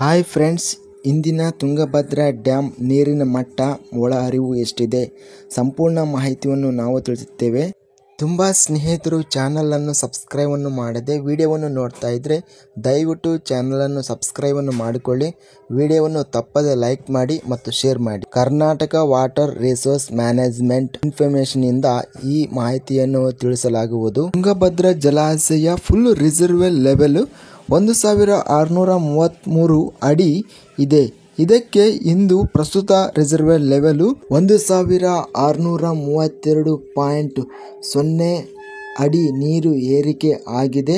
Hi friends, ಇಂದಿನ Tungabhadra dam ನೀರಿನ ಮಟ್ಟ, ಒಳಹರಿವು ಎಷ್ಟಿದೆ ಸಂಪೂರ್ಣ ಮಾಹಿತಿಯನ್ನು ನಾವು ತಿಳಿಸುತ್ತೇವೆ. ತುಂಬ ಸ್ನೇಹಿತರು ಚಾನಲನ್ನು ಸಬ್ಸ್ಕ್ರೈಬನ್ನು ಮಾಡದೆ ವಿಡಿಯೋವನ್ನು ನೋಡ್ತಾ ಇದ್ದರೆ ದಯವಿಟ್ಟು ಚಾನಲನ್ನು ಸಬ್ಸ್ಕ್ರೈಬನ್ನು ಮಾಡಿಕೊಳ್ಳಿ. ವಿಡಿಯೋವನ್ನು ತಪ್ಪದೆ ಲೈಕ್ ಮಾಡಿ ಮತ್ತು ಶೇರ್ ಮಾಡಿ. Karnataka water resource management information ಇಂದ ಈ ಮಾಹಿತಿಯನ್ನು ತಿಳಿಸಲಾಗುವುದು. ತುಂಗಭದ್ರಾ ಜಲಾಶಯ ಫುಲ್ ರಿಸರ್ವೇರ್ ಲೆವೆಲ್ 1633 ಅಡಿ ಇದೆ. ಇದಕ್ಕೆ ಇಂದು ಪ್ರಸ್ತುತ ರಿಸರ್ವೇರ್ ಲೆವೆಲ್ 1632.0 ಅಡಿ ನೀರು ಏರಿಕೆ ಆಗಿದೆ.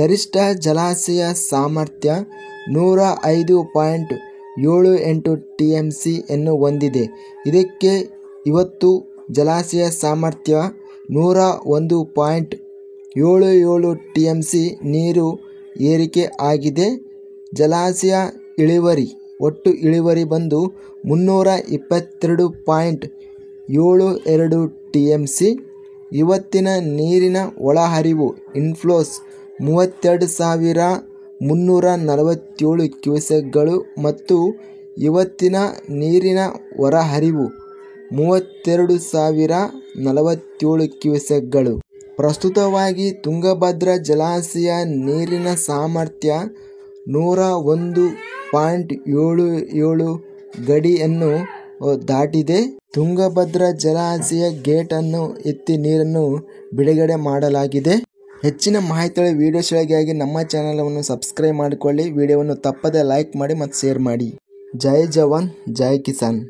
ಗರಿಷ್ಠ ಜಲಾಶಯ ಸಾಮರ್ಥ್ಯ 105.78 TMC ಯನ್ನು ಹೊಂದಿದೆ. ಇದಕ್ಕೆ ಇವತ್ತು ಜಲಾಶಯ ಸಾಮರ್ಥ್ಯ 101.77 TMC ನೀರು ಏರಿಕೆ ಆಗಿದೆ. ಜಲಾಶಯ ಇಳುವರಿ, ಒಟ್ಟು ಇಳುವರಿ ಬಂದು 322.72 TMC. ಇವತ್ತಿನ ನೀರಿನ ಒಳಹರಿವು ಇನ್ಫ್ಲೋಸ್ 32,347 ಕ್ಯೂಸೆಕ್ಗಳು ಮತ್ತು ಇವತ್ತಿನ ನೀರಿನ ಹೊರಹರಿವು 32,047 ಕ್ಯೂಸೆಕ್ಗಳು. ಪ್ರಸ್ತುತವಾಗಿ ತುಂಗಭದ್ರಾ ಜಲಾಶಯ ನೀರಿನ ಸಾಮರ್ಥ್ಯ 101.77 ಗಡಿಯನ್ನು ದಾಟಿದೆ. ತುಂಗಭದ್ರಾ ಜಲಾಶಯ ಗೇಟ್ ಅನ್ನು ಎತ್ತಿ ನೀರನ್ನು ಬಿಡುಗಡೆ ಮಾಡಲಾಗಿದೆ. ಹೆಚ್ಚಿನ ಮಾಹಿತಿಗಳ ವಿಡಿಯೋಸ್ಗಳಿಗಾಗಿ ನಮ್ಮ ಚಾನಲನ್ನು ಸಬ್ಸ್ಕ್ರೈಬ್ ಮಾಡಿಕೊಳ್ಳಿ. ವಿಡಿಯೋವನ್ನು ತಪ್ಪದೆ ಲೈಕ್ ಮಾಡಿ ಮತ್ತು ಶೇರ್ ಮಾಡಿ. ಜೈ ಜವಾನ್, ಜೈ ಕಿಸಾನ್.